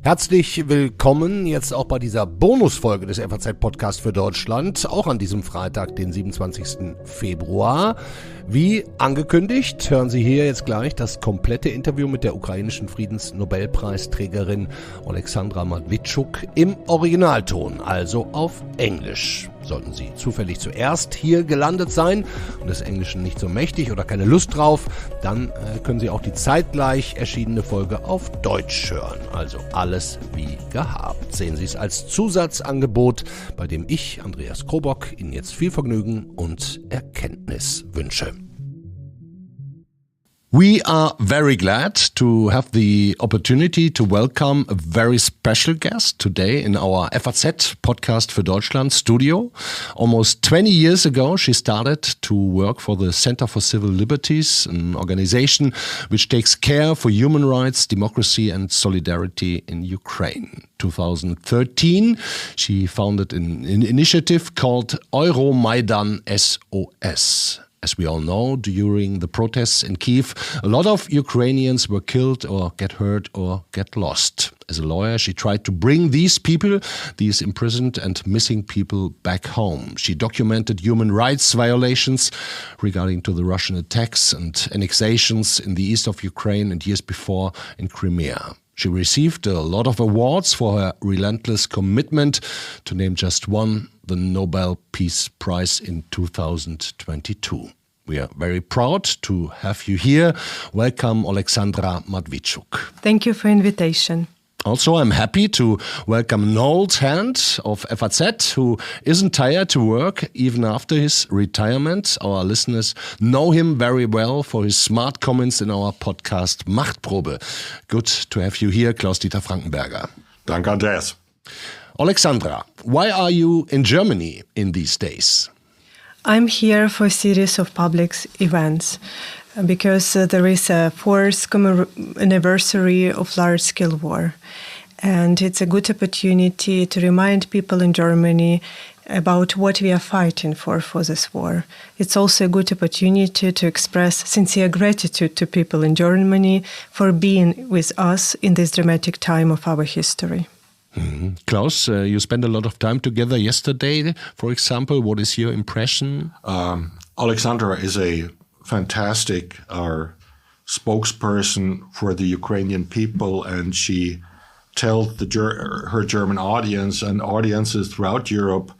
Herzlich willkommen jetzt auch bei dieser Bonusfolge des F.A.Z. für Deutschland, auch an diesem Freitag, den 27. Februar. Wie angekündigt, hören Sie hier jetzt gleich das komplette Interview mit der ukrainischen Friedensnobelpreisträgerin Olexandra Matwijtschuk im Originalton, also auf Englisch. Sollten Sie zufällig zuerst hier gelandet sein und des Englischen nicht so mächtig oder keine Lust drauf, dann können Sie auch die zeitgleich erschienene Folge auf Deutsch hören. Also alles wie gehabt. Sehen Sie es als Zusatzangebot, bei dem ich, Andreas Krobock, Ihnen jetzt viel Vergnügen und Erkenntnis wünsche. We are very glad to have the opportunity to welcome a very special guest today in our F.A.Z. für Deutschland studio. Almost 20 years ago, she started to work for the Center for Civil Liberties, an organization which takes care for human rights, democracy and solidarity in Ukraine. 2013, she founded an initiative called Maidan SOS. As we all know, during the protests in Kiev, a lot of Ukrainians were killed or get hurt or get lost. As a lawyer, she tried to bring these people, these imprisoned and missing people, back home. She documented human rights violations regarding to the Russian attacks and annexations in the east of Ukraine and years before in Crimea. She received a lot of awards for her relentless commitment, to name just one, the Nobel Peace Prize in 2022. We are very proud to have you here. Welcome, Olexandra Matwijtschuk. Thank you for invitation. Also, I'm happy to welcome Noel Hand of F.A.Z, who isn't tired to work even after his retirement. Our listeners know him very well for his smart comments in our podcast Machtprobe. Good to have you here, Klaus-Dieter Frankenberger. Danke, Andreas. Alexandra, why are you in Germany in these days? I'm here for a series of public events because there is a fourth anniversary of large-scale war. And it's a good opportunity to remind people in Germany about what we are fighting for this war. It's also a good opportunity to express sincere gratitude to people in Germany for being with us in this dramatic time of our history. Mm-hmm. Klaus, you spent a lot of time together yesterday, for example. What is your impression? Olexandra is a fantastic spokesperson for the Ukrainian people, and she tells her German audience and audiences throughout Europe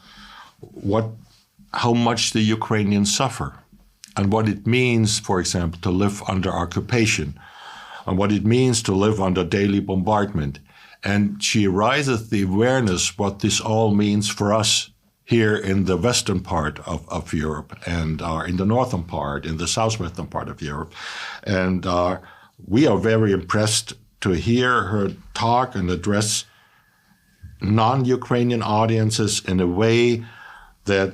how much the Ukrainians suffer and what it means, for example, to live under occupation and what it means to live under daily bombardment. And she raises the awareness what this all means for us here in the western part of Europe and in the northern part, in the southwestern part of Europe. And we are very impressed to hear her talk and address non-Ukrainian audiences in a way that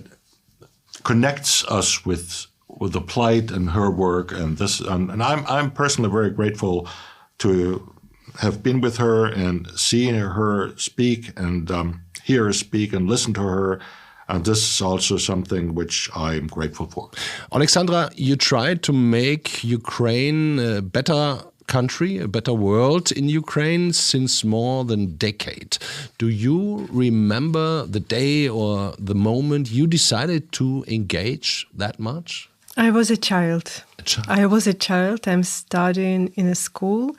connects us with the plight and her work. And this, and I'm personally very grateful to have been with her and seen her speak and hear her speak and listen to her. And this is also something which I'm grateful for. Alexandra, you tried to make Ukraine a better country, a better world in Ukraine since more than a decade. Do you remember the day or the moment you decided to engage that much? I was a child. I'm studying in a school.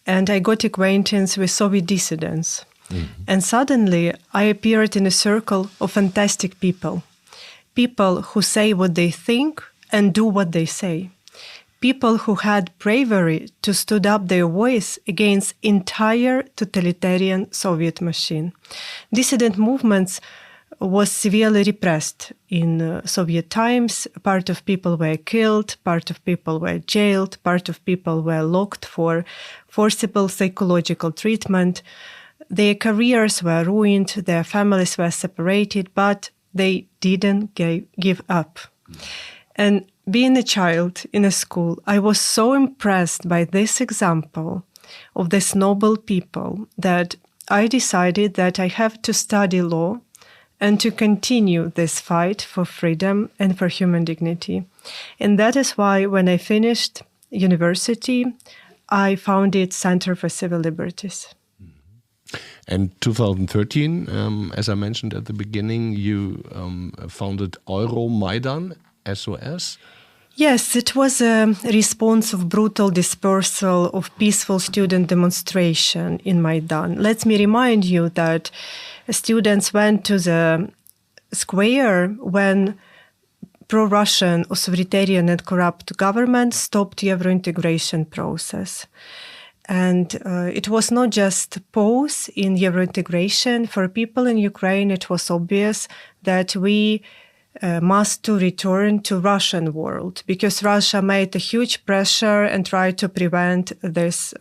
And I got acquaintance with Soviet dissidents. Mm-hmm. And suddenly I appeared in a circle of fantastic people. People who say what they think and do what they say. People who had bravery to stood up their voice against entire totalitarian Soviet machine. Dissident movements was severely repressed in Soviet times. Part of people were killed, part of people were jailed, part of people were locked for forcible psychological treatment. Their careers were ruined, their families were separated, but they didn't give up. And being a child in a school, I was so impressed by this example of these noble people that I decided that I have to study law and to continue this fight for freedom and for human dignity. And that is why when I finished university, I founded Center for Civil Liberties. And 2013, as I mentioned at the beginning, you founded Maidan SOS. Yes, it was a response of brutal dispersal of peaceful student demonstration in Maidan. Let me remind you that students went to the square when pro-Russian, authoritarian and corrupt government stopped Euro integration process. And it was not just pause in Euro integration. For people in Ukraine, it was obvious that we must to return to Russian world, because Russia made a huge pressure and tried to prevent this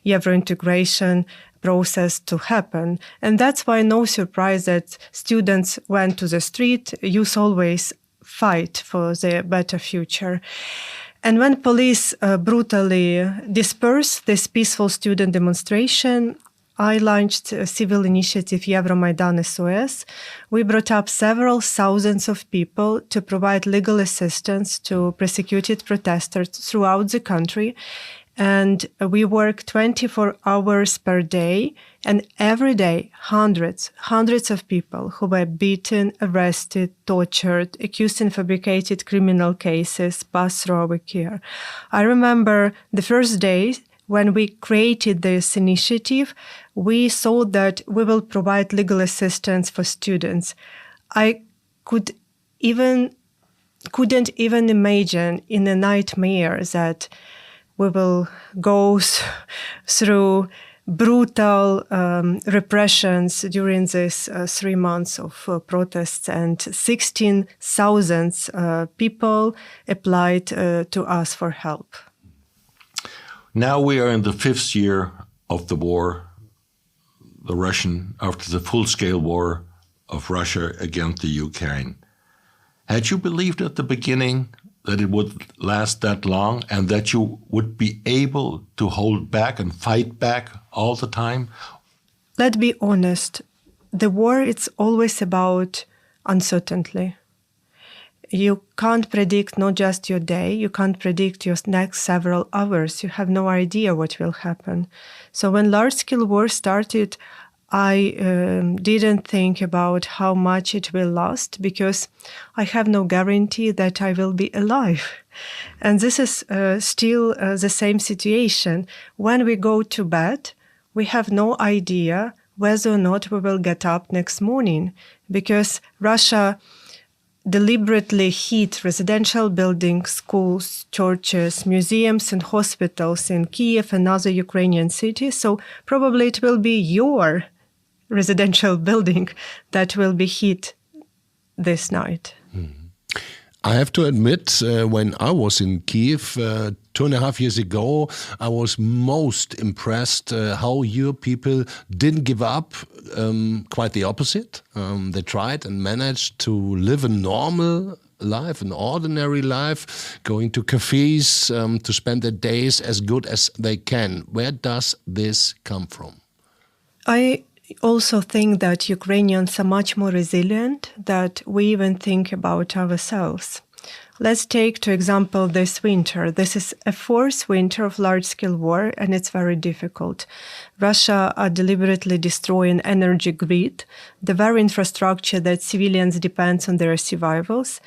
Euro integration process to happen. And that's why no surprise that students went to the street. Youth always fight for their better future. And when police brutally dispersed this peaceful student demonstration, I launched a civil initiative, Maidan SOS. We brought up several thousands of people to provide legal assistance to persecuted protesters throughout the country. And we work 24 hours per day. And every day, hundreds of people who were beaten, arrested, tortured, accused in fabricated criminal cases passed through our care. I remember the first day when we created this initiative, we thought that we will provide legal assistance for students. I couldn't even imagine in a nightmare that we will go through brutal repressions during these 3 months of protests, and 16,000 people applied to us for help. Now we are in the 5th year of the war, after the full-scale war of Russia against the Ukraine. Had you believed at the beginning that it would last that long and that you would be able to hold back and fight back all the time? Let's be honest. The war, it's always about uncertainty. You can't predict not just your day, you can't predict your next several hours. You have no idea what will happen. So when large-scale war started, I didn't think about how much it will last, because I have no guarantee that I will be alive. And this is still the same situation. When we go to bed, we have no idea whether or not we will get up next morning, because Russia deliberately hit residential buildings, schools, churches, museums, and hospitals in Kiev and other Ukrainian cities. So probably it will be your residential building that will be hit this night. I have to admit, when I was in Kiev 2.5 years ago, I was most impressed how your people didn't give up. Quite the opposite. They tried and managed to live a normal life, an ordinary life, going to cafes to spend their days as good as they can. Where does this come from? I also think that Ukrainians are much more resilient than we even think about ourselves. Let's take, to example, this winter. This is a 4th winter of large-scale war, and it's very difficult. Russia are deliberately destroying energy grid, the very infrastructure that civilians depend on their survivals.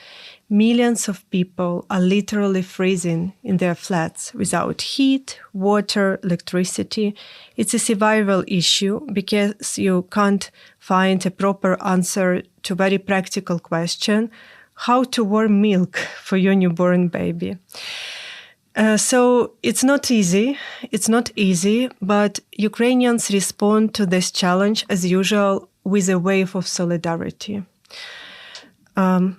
Millions of people are literally freezing in their flats without heat, water, electricity. It's a survival issue because you can't find a proper answer to a very practical question: how to warm milk for your newborn baby. So it's not easy, but Ukrainians respond to this challenge as usual with a wave of solidarity.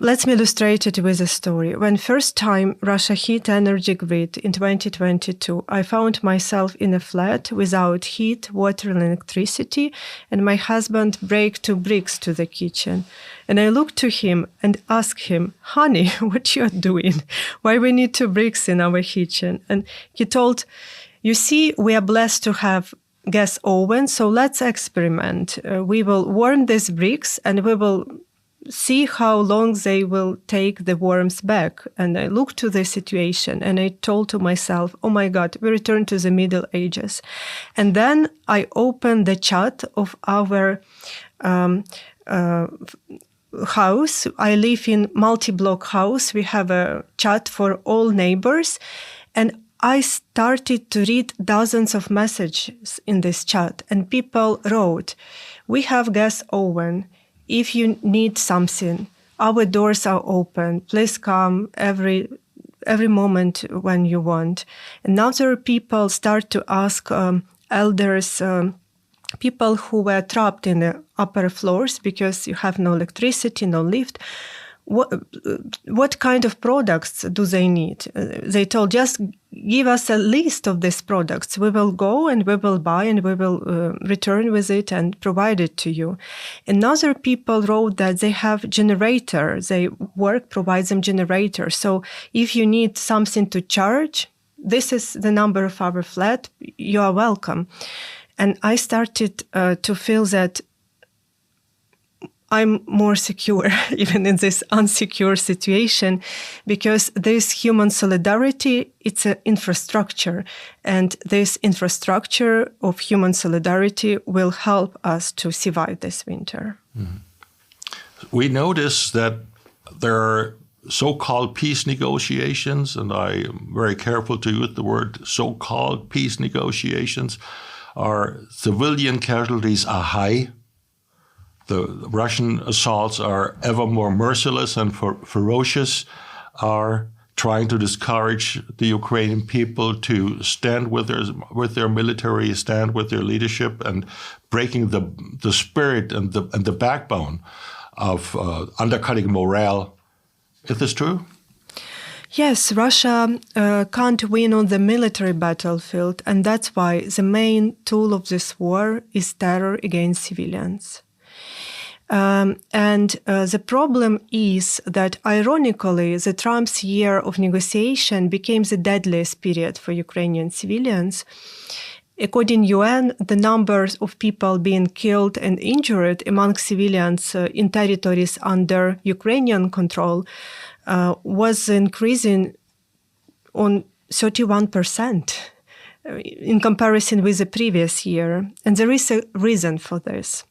Let me illustrate it with a story. When first time Russia hit energy grid in 2022, I found myself in a flat without heat, water, and electricity, and my husband brought 2 bricks to the kitchen. And I looked to him and asked him, "Honey, what you are doing? Why we need 2 bricks in our kitchen?" And he told, "You see, we are blessed to have gas oven, so let's experiment. We will warm these bricks and we will see how long they will take the worms back. And I looked to the situation and I told to myself, oh my God, we return to the Middle Ages. And then I opened the chat of our house. I live in multi-block house. We have a chat for all neighbors. And I started to read dozens of messages in this chat. And people wrote, we have gas oven. If you need something, our doors are open. Please come every moment when you want. And other people start to ask elders, people who were trapped in the upper floors because you have no electricity, no lift, what kind of products do they need? They told, just give us a list of these products. We will go and we will buy and we will return with it and provide it to you. And other people wrote that they have generator. Their work provides them generator. So if you need something to charge, this is the number of our flat. You are welcome. And I started to feel that I'm more secure, even in this unsecure situation, because this human solidarity, it's an infrastructure. And this infrastructure of human solidarity will help us to survive this winter. Mm-hmm. We notice that there are so-called peace negotiations, and I am very careful to use the word so-called peace negotiations. Our civilian casualties are high. The Russian assaults are ever more merciless and ferocious, are trying to discourage the Ukrainian people to stand with their military, stand with their leadership, and breaking the spirit and the backbone of undercutting morale. Is this true? Yes, Russia can't win on the military battlefield, and that's why the main tool of this war is terror against civilians. The problem is that, ironically, the Trump's year of negotiation became the deadliest period for Ukrainian civilians. According to UN, the numbers of people being killed and injured among civilians in territories under Ukrainian control was increasing on 31% in comparison with the previous year. And there is a reason for this.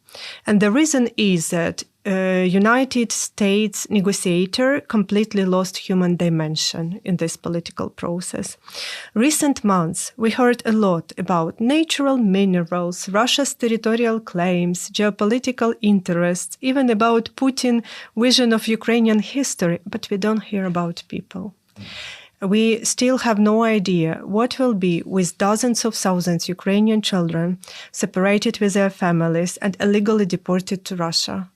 And the reason is that United States negotiator completely lost human dimension in this political process. Recent months, we heard a lot about natural minerals, Russia's territorial claims, geopolitical interests, even about Putin's vision of Ukrainian history, but we don't hear about people. We still have no idea what will be with dozens of thousands of Ukrainian children separated with their families and illegally deported to Russia.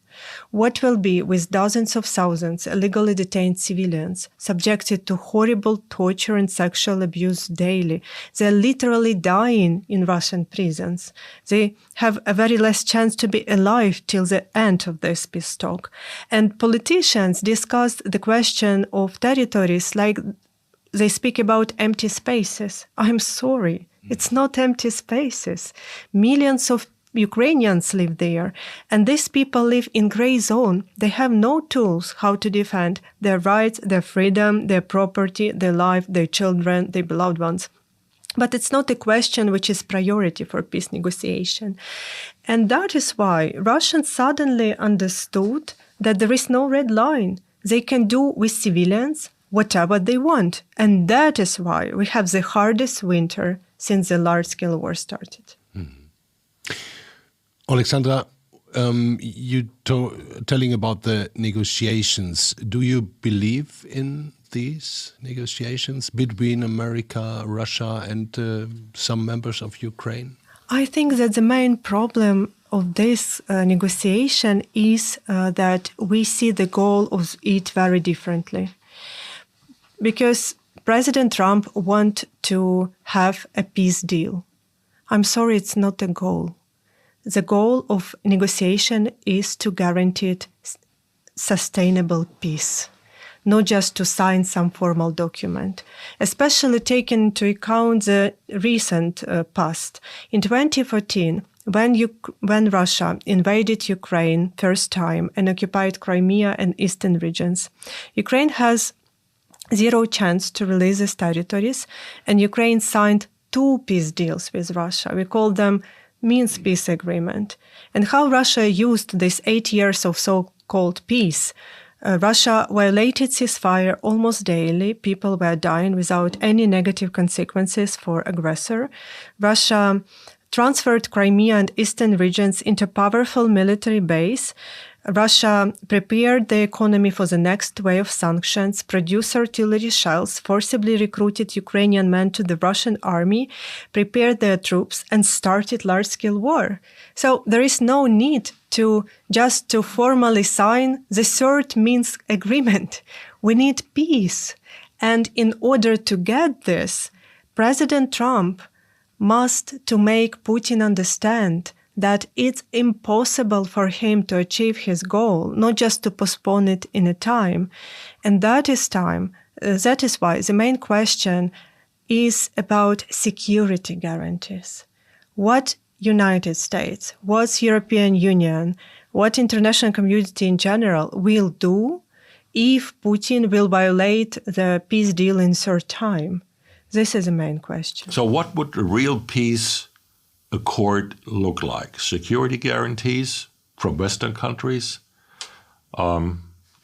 What will be with dozens of thousands illegally detained civilians subjected to horrible torture and sexual abuse daily? They're literally dying in Russian prisons. They have a very less chance to be alive till the end of this peace talk. And politicians discussed the question of territories like they speak about empty spaces. I'm sorry, it's not empty spaces. Millions of Ukrainians live there, and these people live in gray zone. They have no tools how to defend their rights, their freedom, their property, their life, their children, their beloved ones. But it's not a question which is priority for peace negotiation. And that is why Russians suddenly understood that there is no red line. They can do with civilians whatever they want. And that is why we have the hardest winter since the large-scale war started. Mm-hmm. Olexandra, you telling about the negotiations. Do you believe in these negotiations between America, Russia, and some members of Ukraine? I think that the main problem of this negotiation is that we see the goal of it very differently. Because President Trump wants to have a peace deal. I'm sorry, it's not a goal. The goal of negotiation is to guarantee sustainable peace, not just to sign some formal document, especially taking into account the recent past. In 2014, when Russia invaded Ukraine first time and occupied Crimea and eastern regions, Ukraine has zero chance to release these territories, and Ukraine signed 2 peace deals with Russia. We call them Minsk peace agreement. And how Russia used these 8 years of so-called peace. Russia violated ceasefire almost daily. People were dying without any negative consequences for aggressor. Russia transferred Crimea and eastern regions into powerful military base. Russia prepared the economy for the next wave of sanctions, produced artillery shells, forcibly recruited Ukrainian men to the Russian army, prepared their troops, and started large-scale war. So there is no need to formally sign the 3rd Minsk agreement. We need peace. And in order to get this, President Trump must to make Putin understand that it's impossible for him to achieve his goal, not just to postpone it in a time. And that is why the main question is about security guarantees. What United States, what European Union, what international community in general will do if Putin will violate the peace deal in 3rd time? This is the main question. So what would a real peace accord look like? Security guarantees from Western countries,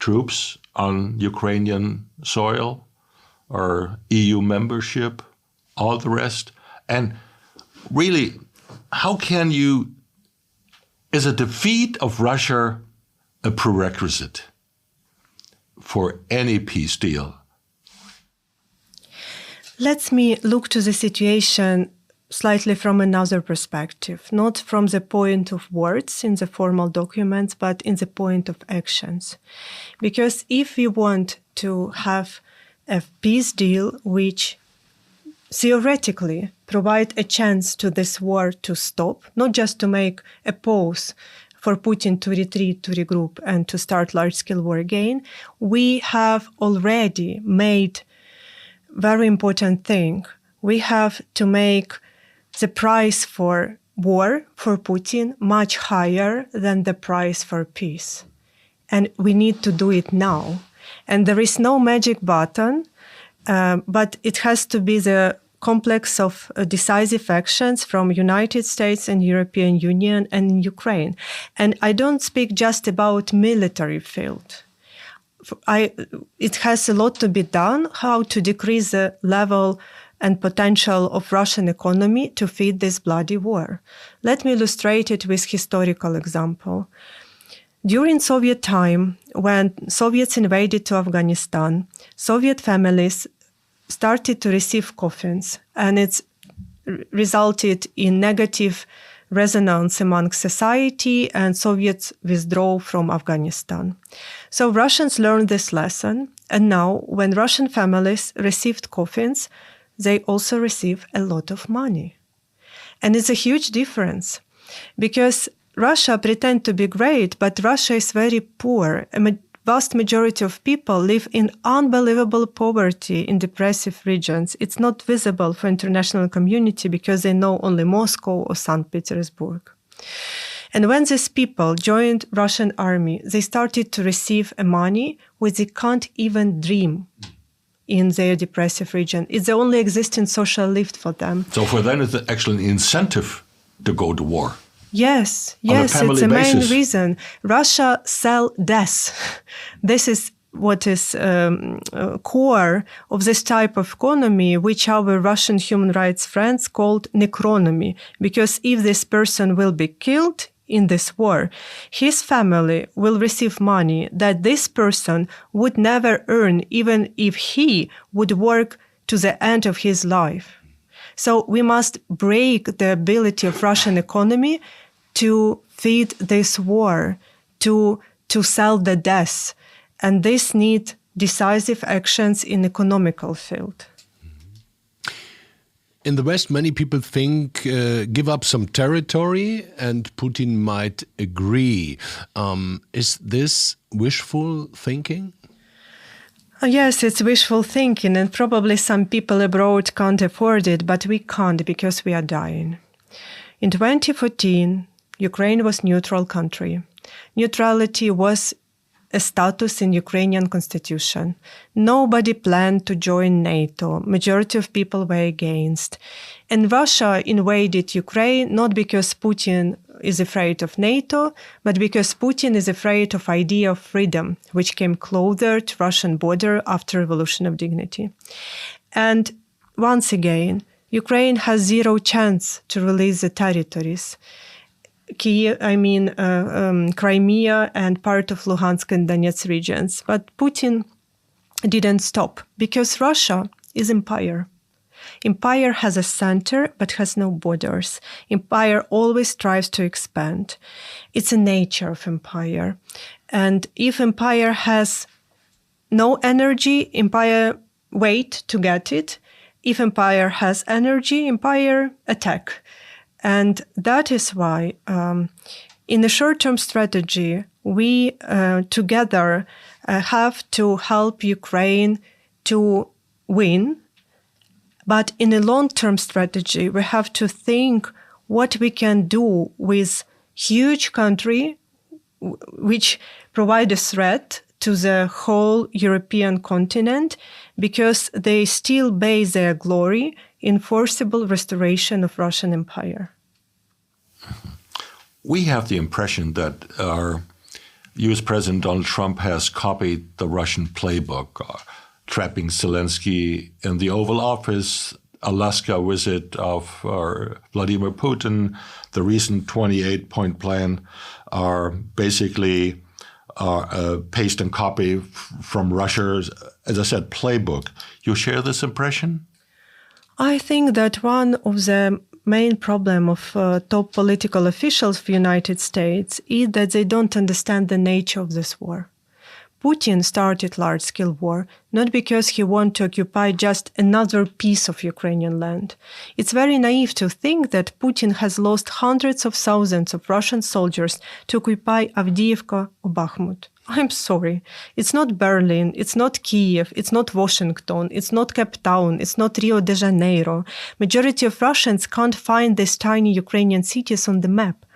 troops on Ukrainian soil, or EU membership, all the rest? And really, how can is a defeat of Russia a prerequisite for any peace deal? Let me look to the situation slightly from another perspective, not from the point of words in the formal documents, but in the point of actions. Because if we want to have a peace deal which theoretically provide a chance to this war to stop, not just to make a pause for Putin to retreat, to regroup, and to start large-scale war again, we have already made very important thing. We have to make the price for war for Putin much higher than the price for peace. And we need to do it now. And there is no magic button, but it has to be the complex of decisive actions from United States and European Union and Ukraine. And I don't speak just about military field. It has a lot to be done, how to decrease the level and potential of Russian economy to feed this bloody war. Let me illustrate it with historical example. During Soviet time, when Soviets invaded to Afghanistan, Soviet families started to receive coffins, and it's resulted in negative resonance among society, and Soviets withdraw from Afghanistan. So Russians learned this lesson, and now when Russian families received coffins, they also receive a lot of money. And it's a huge difference, because Russia pretends to be great, but Russia is very poor. A vast majority of people live in unbelievable poverty in depressive regions. It's not visible for international community because they know only Moscow or St. Petersburg. And when these people joined Russian army, they started to receive a money which they can't even dream in their depressive region. It's the only existing social lift for them. So for them, it's actually an incentive to go to war. Yes, it's the main reason. Russia sell death. This is what is core of this type of economy, which our Russian human rights friends called necronomy. Because if this person will be killed in this war, his family will receive money that this person would never earn, even if he would work to the end of his life. So we must break the ability of Russian economy to feed this war, to sell the death. And this needs decisive actions in economical field. In the West, many people think give up some territory and Putin might agree. Is this wishful thinking? Yes, it's wishful thinking, and probably some people abroad can't afford it, but we can't because we are dying. In 2014, Ukraine was neutral country. Neutrality was a status in Ukrainian constitution. Nobody planned to join NATO. Majority of people were against. And Russia invaded Ukraine not because Putin is afraid of NATO, but because Putin is afraid of idea of freedom, which came closer to Russian border after Revolution of Dignity. And once again, Ukraine has zero chance to release the territories. Crimea and part of Luhansk and Donetsk regions. But Putin didn't stop because Russia is empire. Empire has a center but has no borders. Empire always strives to expand. It's a nature of empire. And if empire has no energy, empire wait to get it. If empire has energy, empire attack. And that is why, in the short-term strategy, we together have to help Ukraine to win. But in a long-term strategy, we have to think what we can do with huge country, which provide a threat to the whole European continent, because they still base their glory in forcible restoration of Russian Empire. We have the impression that our U.S. President Donald Trump has copied the Russian playbook, trapping Zelensky in the Oval Office, Alaska visit of Vladimir Putin, the recent 28-point plan are basically paste and copy from Russia's, as I said, playbook. You share this impression? I think that one of the main problem of top political officials of the United States is that they don't understand the nature of this war. Putin started large-scale war not because he wanted to occupy just another piece of Ukrainian land. It's very naive to think that Putin has lost hundreds of thousands of Russian soldiers to occupy Avdiivka or Bakhmut. I'm sorry. It's not Berlin, it's not Kiev, it's not Washington, it's not Cape Town, it's not Rio de Janeiro. Majority of Russians can't find these tiny Ukrainian cities on the map.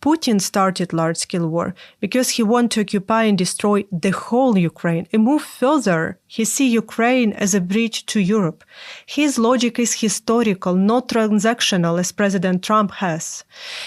Putin started large-scale war because he wanted to occupy and destroy the whole Ukraine and move further. He sees Ukraine as a bridge to Europe. His logic is historical, not transactional, as President Trump has.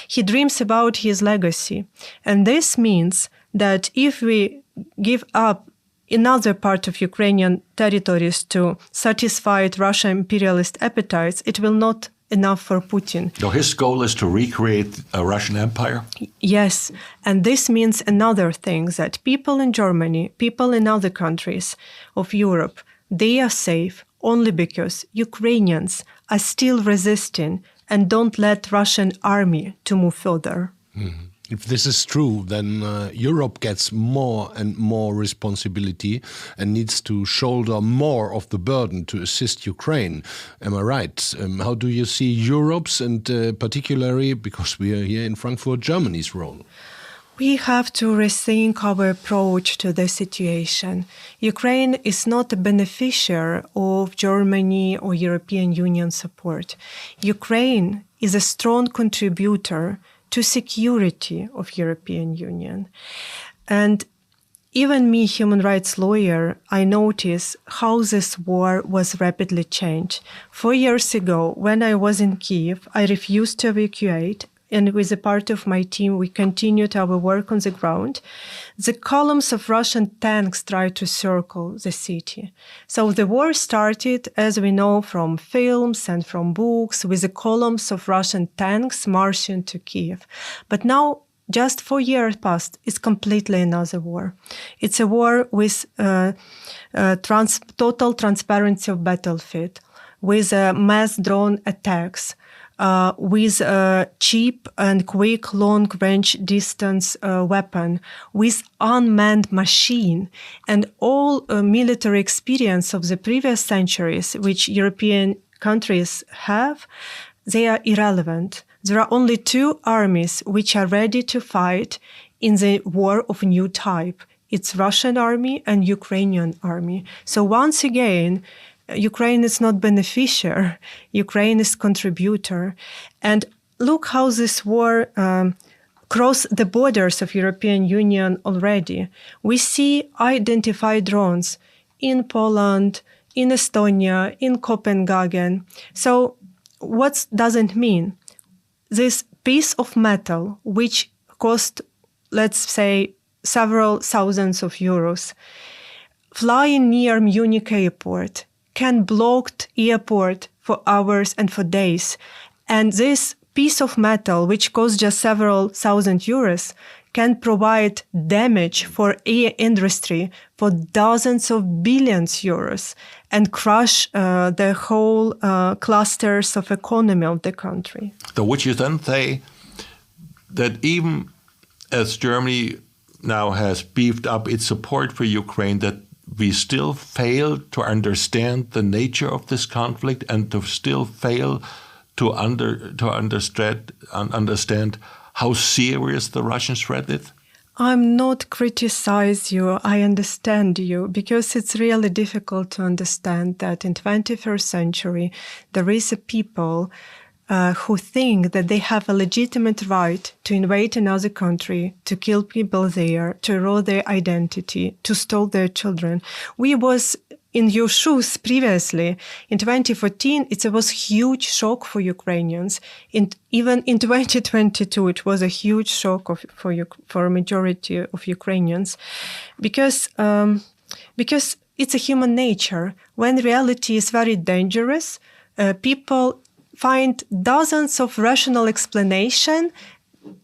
He dreams about his legacy. And this means that if we give up another part of Ukrainian territories to satisfy Russian imperialist appetites, it will not enough for Putin. So his goal is to recreate a Russian empire? Yes, and this means another thing, that people in Germany, people in other countries of Europe, they are safe only because Ukrainians are still resisting and don't let Russian army to move further. Mm-hmm. If this is true, then Europe gets more and more responsibility and needs to shoulder more of the burden to assist Ukraine. Am I right? How do you see Europe's and particularly, because we are here in Frankfurt, Germany's role? We have to rethink our approach to the situation. Ukraine is not a beneficiary of Germany or European Union support. Ukraine is a strong contributor to security of European Union. And even me, human rights lawyer, I notice how this war was rapidly changed. 4 years ago, when I was in Kiev, I refused to evacuate, and with a part of my team, we continued our work on the ground. The columns of Russian tanks tried to circle the city. So the war started, as we know from films and from books, with the columns of Russian tanks marching to Kiev. But now, just 4 years past, it's completely another war. It's a war with total transparency of battlefield, with mass drone attacks, with a cheap and quick long-range distance weapon, with unmanned machine, and all military experience of the previous centuries, which European countries have, they are irrelevant. There are only two armies which are ready to fight in the war of new type. It's Russian army and Ukrainian army. So once again, Ukraine is not beneficiary, Ukraine is contributor. And look how this war crossed the borders of European Union already. We see identified drones in Poland, in Estonia, in Copenhagen. So what does it mean? This piece of metal, which cost, let's say, several thousands of euros, flying near Munich airport, can block the airport for hours and for days. And this piece of metal, which costs just several thousand euros, can provide damage for air industry for dozens of billions euros and crush the whole clusters of economy of the country. So would you then say that even as Germany now has beefed up its support for Ukraine, that we still fail to understand the nature of this conflict and to still fail to understand how serious the Russian threat is? I'm not criticize you, I understand you, because it's really difficult to understand that in 21st century there is a people who think that they have a legitimate right to invade another country, to kill people there, to erode their identity, to steal their children. We was in your shoes previously. In 2014, it was a huge shock for Ukrainians. Even in 2022, it was a huge shock for a majority of Ukrainians, because it's a human nature. When reality is very dangerous, people find dozens of rational explanation,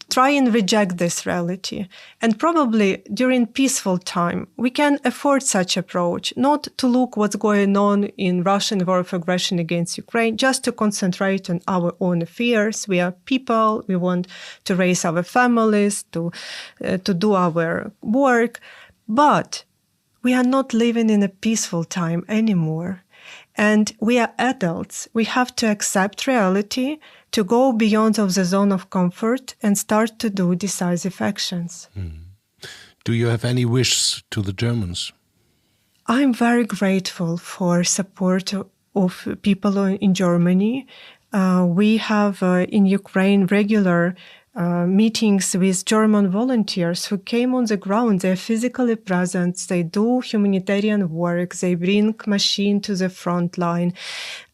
try and reject this reality. And probably during peaceful time, we can afford such approach, not to look what's going on in Russian war of aggression against Ukraine, just to concentrate on our own affairs. We are people, we want to raise our families, to do our work. But we are not living in a peaceful time anymore. And we are adults. We have to accept reality, to go beyond of the zone of comfort and start to do decisive actions. Do you have any wishes to the Germans? I'm very grateful for support of people in Germany. We have in Ukraine regular meetings with German volunteers who came on the ground. They're physically present. They do humanitarian work. They bring machine to the front line.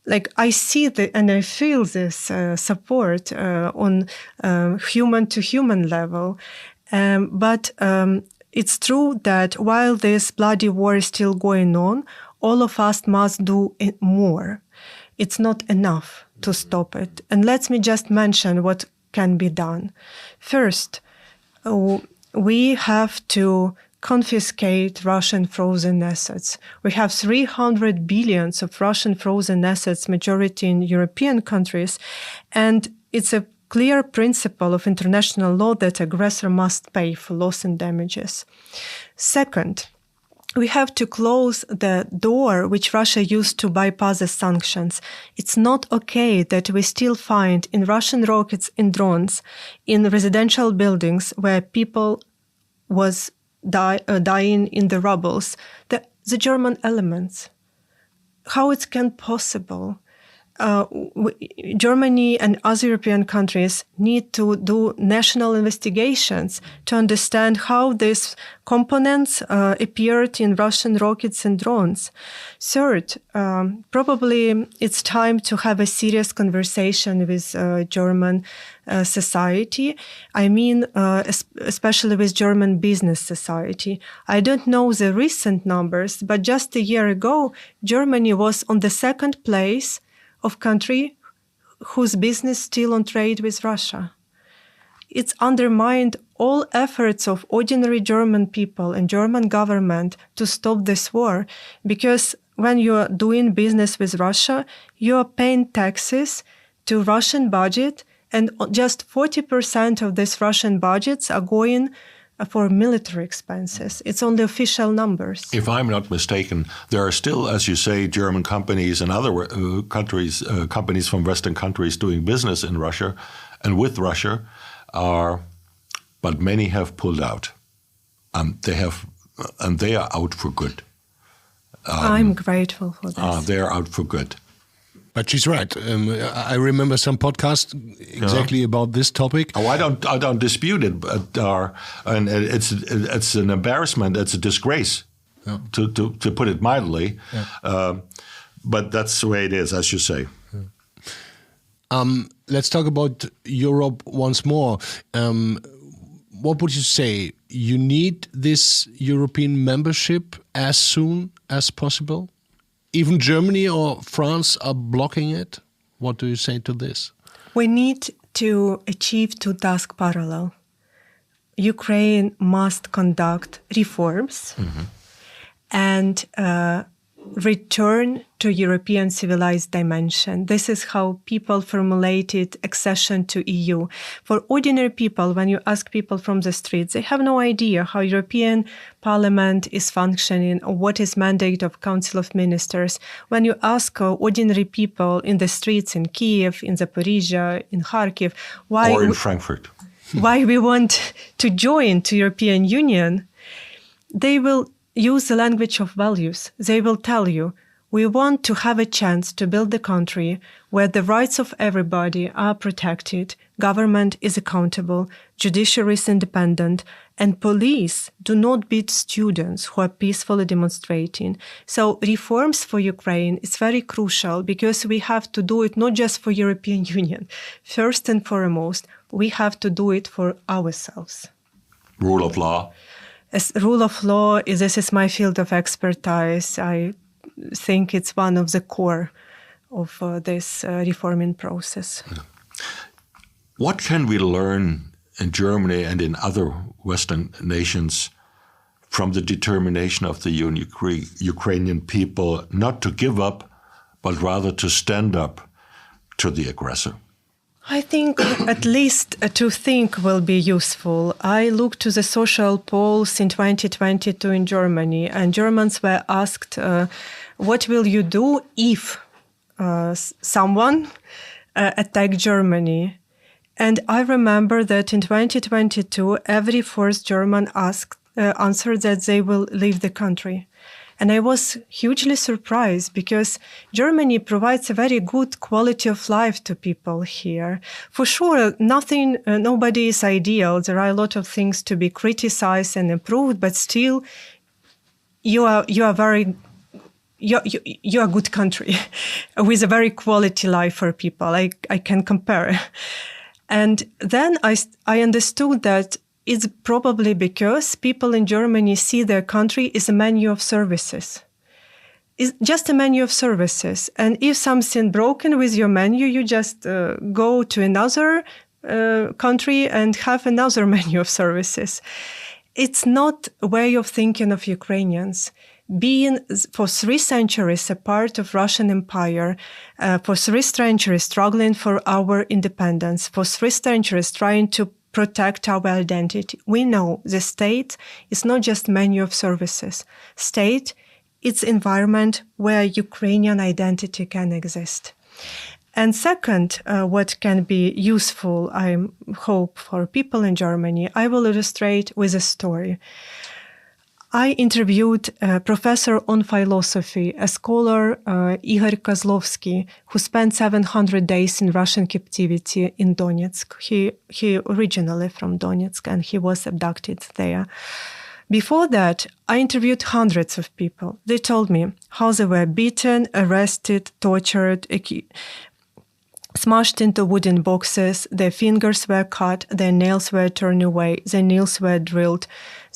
Like I see and I feel this support on human to human level. But it's true that while this bloody war is still going on, all of us must do more. It's not enough to stop it. And let me just mention what can be done. First, we have to confiscate Russian frozen assets. We have 300 billion of Russian frozen assets, majority in European countries, and it's a clear principle of international law that aggressor must pay for loss and damages. Second, we have to close the door which Russia used to bypass the sanctions. It's not okay that we still find in Russian rockets and drones in residential buildings where people was dying in the rubbles, the German elements. How it can possible? Germany and other European countries need to do national investigations to understand how these components appeared in Russian rockets and drones. Third, probably it's time to have a serious conversation with German society. I mean, especially with German business society. I don't know the recent numbers, but just a year ago, Germany was on the second place of country whose business still on trade with Russia. It's undermined all efforts of ordinary German people and German government to stop this war, because when you are doing business with Russia, you are paying taxes to Russian budget, and just 40% of this Russian budgets are going for military expenses. It's only official numbers. If I'm not mistaken, there are still, as you say, German companies and other countries, companies from Western countries doing business in Russia and with Russia, but many have pulled out. They are out for good. I'm grateful for this. They are out for good. But she's right. I remember some podcast exactly about this topic. Oh, I don't dispute it, but and it's an embarrassment. It's a disgrace, to put it mildly. Yeah. But that's the way it is, as you say. Let's talk about Europe once more. What would you say? You need this European membership as soon as possible? Even Germany or France are blocking it. What do you say to this? We need to achieve two tasks parallel. Ukraine must conduct reforms and return to European civilized dimension. This is how people formulated accession to EU. For ordinary people, when you ask people from the streets, they have no idea how European Parliament is functioning or what is mandate of Council of Ministers. When you ask ordinary people in the streets in Kiev, in Zaporizhia, in Kharkiv, why or in Frankfurt, why we want to join to European Union, they will use the language of values. They will tell you, we want to have a chance to build a country where the rights of everybody are protected, government is accountable, judiciary is independent, and police do not beat students who are peacefully demonstrating. So reforms for Ukraine is very crucial because we have to do it not just for European Union. First and foremost, we have to do it for ourselves. Rule of law. As rule of law, this is my field of expertise. I think it's one of the core of this reforming process. What can we learn in Germany and in other Western nations from the determination of the Ukrainian people not to give up, but rather to stand up to the aggressor? I think at least to think will be useful. I looked to the social polls in 2022 in Germany, and Germans were asked, what will you do if someone attacked Germany? And I remember that in 2022, every fourth German answered that they will leave the country. And I was hugely surprised because Germany provides a very good quality of life to people here. For sure, nobody is ideal. There are a lot of things to be criticized and improved, but still, you are a good country with a very quality life for people. I can compare. And then I understood that it's probably because people in Germany see their country as a menu of services. It's just a menu of services. And if something broken with your menu, you just go to another country and have another menu of services. It's not a way of thinking of Ukrainians. Being for 3 centuries a part of Russian Empire, for 3 centuries struggling for our independence, for 3 centuries trying to protect our identity. We know the state is not just menu of services. State, it's environment where Ukrainian identity can exist. And second, what can be useful, I hope, for people in Germany, I will illustrate with a story. I interviewed a professor on philosophy, a scholar, Igor Kozlovsky, who spent 700 days in Russian captivity in Donetsk. He originally from Donetsk, and he was abducted there. Before that, I interviewed hundreds of people. They told me how they were beaten, arrested, tortured, smashed into wooden boxes, their fingers were cut, their nails were torn away, their nails were drilled,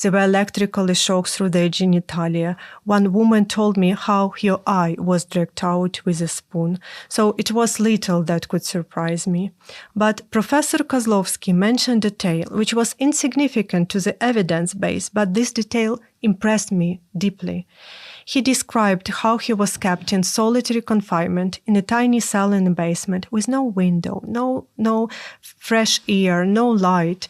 they were electrically shocked through their genitalia. One woman told me how her eye was dragged out with a spoon. So it was little that could surprise me. But Professor Kozlovsky mentioned a detail which was insignificant to the evidence base, but this detail impressed me deeply. He described how he was kept in solitary confinement in a tiny cell in a basement with no window, no fresh air, no light.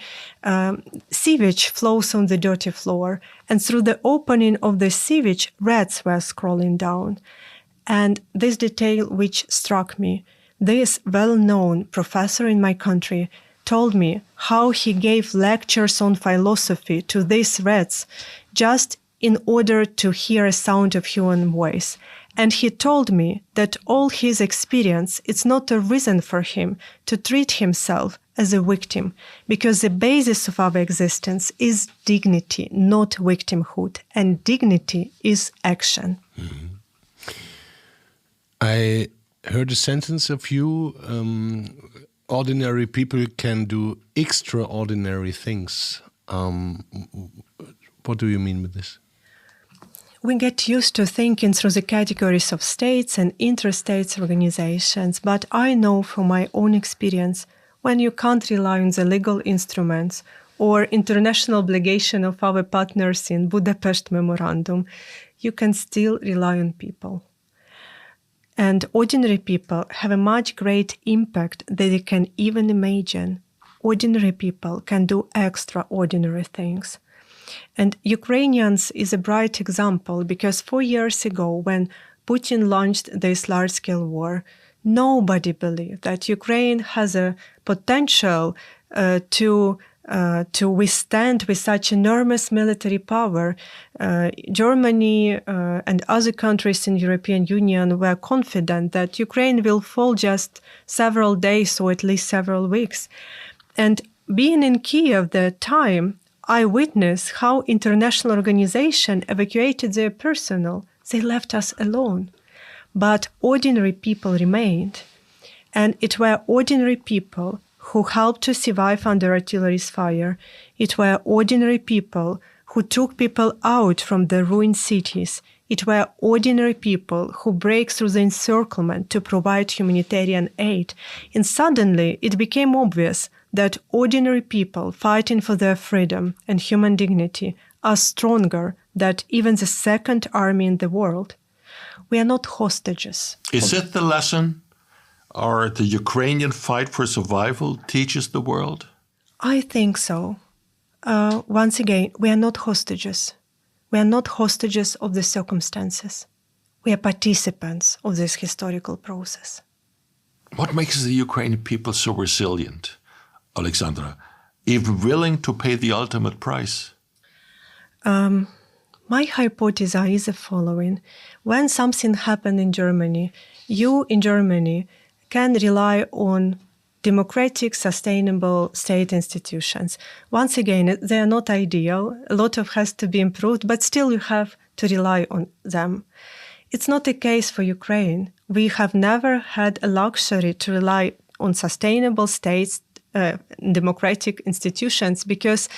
Sewage flows on the dirty floor, and through the opening of the sewage, rats were crawling down. And this detail which struck me, this well-known professor in my country told me how he gave lectures on philosophy to these rats just in order to hear a sound of human voice. And he told me that all his experience, it's not a reason for him to treat himself as a victim, because the basis of our existence is dignity, not victimhood. And dignity is action. Mm-hmm. I heard a sentence of you, ordinary people can do extraordinary things. What do you mean with this? We get used to thinking through the categories of states and interstate organizations, but I know from my own experience, when you can't rely on the legal instruments or international obligation of our partners in Budapest Memorandum, you can still rely on people. And ordinary people have a much great impact that they can even imagine. Ordinary people can do extraordinary things. And Ukrainians is a bright example, because 4 years ago, when Putin launched this large-scale war, nobody believed that Ukraine has a potential to withstand with such enormous military power. Germany and other countries in the European Union were confident that Ukraine will fall just several days or at least several weeks. And being in Kiev at that time, I witnessed how international organizations evacuated their personnel. They left us alone. But ordinary people remained. And it were ordinary people who helped to survive under artillery's fire. It were ordinary people who took people out from the ruined cities. It were ordinary people who break through the encirclement to provide humanitarian aid. And suddenly it became obvious that ordinary people fighting for their freedom and human dignity are stronger than even the second army in the world. We are not hostages. Is it the lesson, or the Ukrainian fight for survival teaches the world? I think so. Once again, we are not hostages. We are not hostages of the circumstances. We are participants of this historical process. What makes the Ukrainian people so resilient, Olexandra, even willing to pay the ultimate price? My hypothesis is the following. When something happened in Germany, you in Germany can rely on democratic, sustainable state institutions. Once again, they are not ideal. A lot of has to be improved, but still you have to rely on them. It's not the case for Ukraine. We have never had a luxury to rely on sustainable states, democratic institutions, because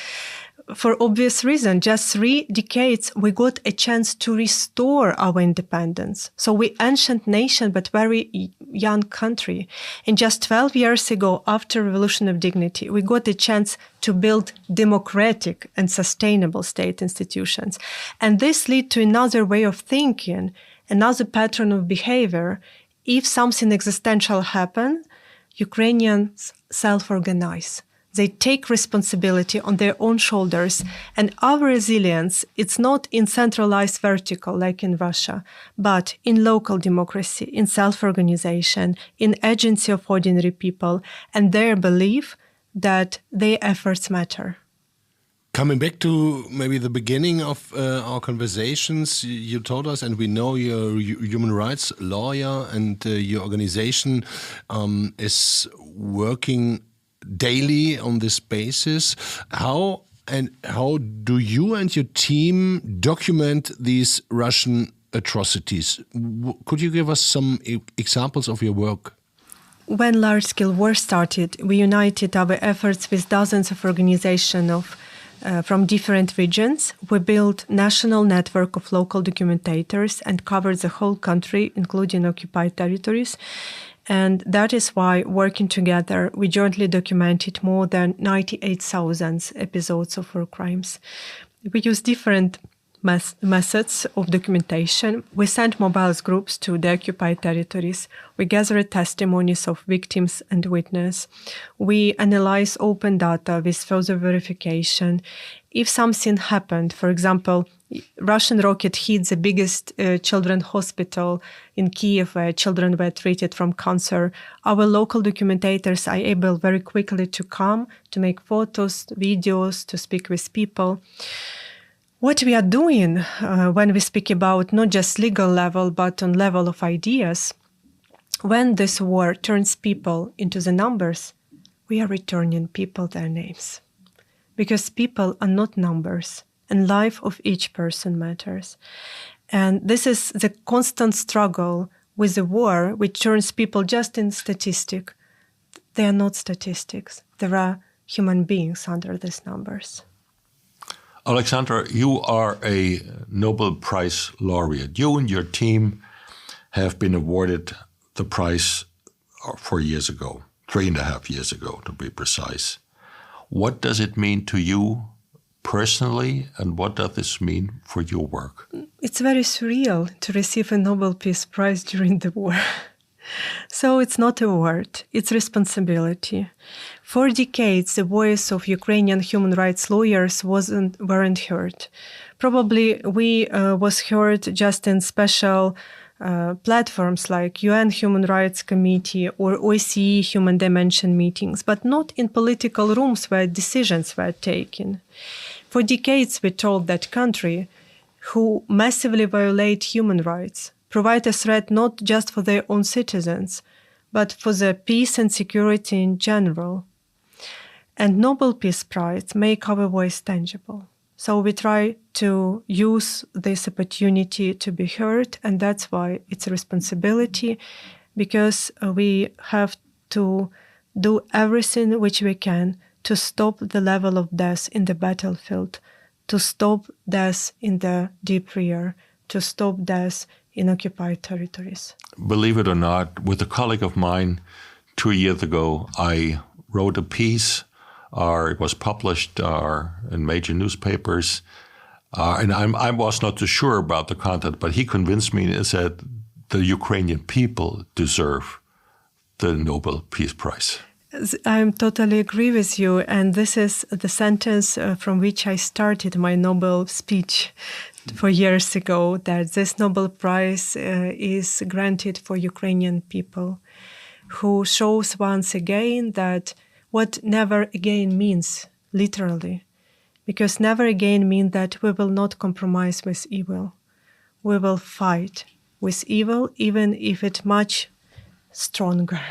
for obvious reason, just 3 decades, we got a chance to restore our independence. So we ancient nation, but very young country. And just 12 years ago, after Revolution of Dignity, we got a chance to build democratic and sustainable state institutions. And this led to another way of thinking, another pattern of behavior. If something existential happens, Ukrainians self-organize. They take responsibility on their own shoulders. And our resilience, it's not in centralized vertical like in Russia, but in local democracy, in self-organization, in agency of ordinary people, and their belief that their efforts matter. Coming back to maybe the beginning of our conversations, you told us, and we know you're a human rights lawyer, and your organization is working daily on this basis. How do you and your team document these Russian atrocities? Could you give us some examples of your work? When large-scale war started, we united our efforts with dozens of organizations from different regions. We built national network of local documentators and covered the whole country, including occupied territories. And that is why, working together, we jointly documented more than 98,000 episodes of war crimes. We use different methods of documentation. We sent mobile groups to the occupied territories. We gathered testimonies of victims and witnesses. We analyze open data with further verification. If something happened, for example, Russian rocket hit the biggest children's hospital in Kiev where children were treated from cancer, our local documentators are able very quickly to come, to make photos, videos, to speak with people. What we are doing when we speak about not just legal level, but on level of ideas, when this war turns people into the numbers, we are returning people their names. Because people are not numbers, and life of each person matters. And this is the constant struggle with the war, which turns people just in statistic. They are not statistics. There are human beings under these numbers. Olexandra, you are a Nobel Prize laureate. You and your team have been awarded the prize 4 years ago, 3.5 years ago to be precise. What does it mean to you personally, and what does this mean for your work? It's very surreal to receive a Nobel Peace Prize during the war. So it's not a award, it's responsibility. For decades, the voice of Ukrainian human rights lawyers weren't heard. Probably we was heard just in special platforms like UN Human Rights Committee or OSCE Human Dimension meetings, but not in political rooms where decisions were taken. For decades, we told that country who massively violate human rights provide a threat not just for their own citizens, but for the peace and security in general. And Nobel Peace Prize make our voice tangible. So we try to use this opportunity to be heard, and that's why it's a responsibility, because we have to do everything which we can to stop the level of death in the battlefield, to stop death in the deep rear, to stop death in occupied territories. Believe it or not, with a colleague of mine 2 years ago, I wrote a piece, it was published in major newspapers, and I was not too sure about the content, but he convinced me and said the Ukrainian people deserve the Nobel Peace Prize. I totally agree with you, and this is the sentence from which I started my Nobel speech 4 years ago, that this Nobel Prize is granted for Ukrainian people, who shows once again that what never again means, literally, because never again means that we will not compromise with evil. We will fight with evil, even if it's much stronger.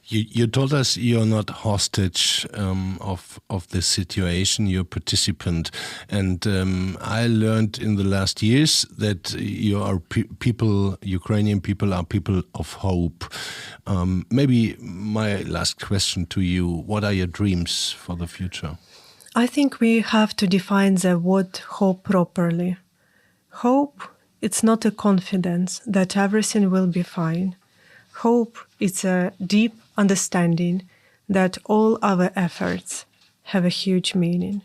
You told us you're not hostage of this situation, you're a participant. And I learned in the last years that you are Ukrainian people are people of hope. Maybe my last question to you, what are your dreams for the future? I think we have to define the word hope properly. Hope, it's not a confidence that everything will be fine. Hope is a deep understanding that all our efforts have a huge meaning.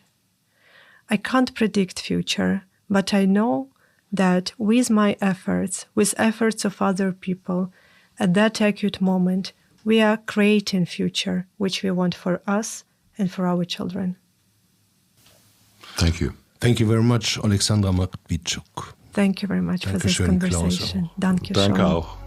I can't predict future, but I know that with my efforts, with efforts of other people, at that acute moment, we are creating future which we want for us and for our children. Thank you. Thank you very much, Olexandra Matwijtschuk. Thank you very much for this conversation. Danke schön. Danke auch.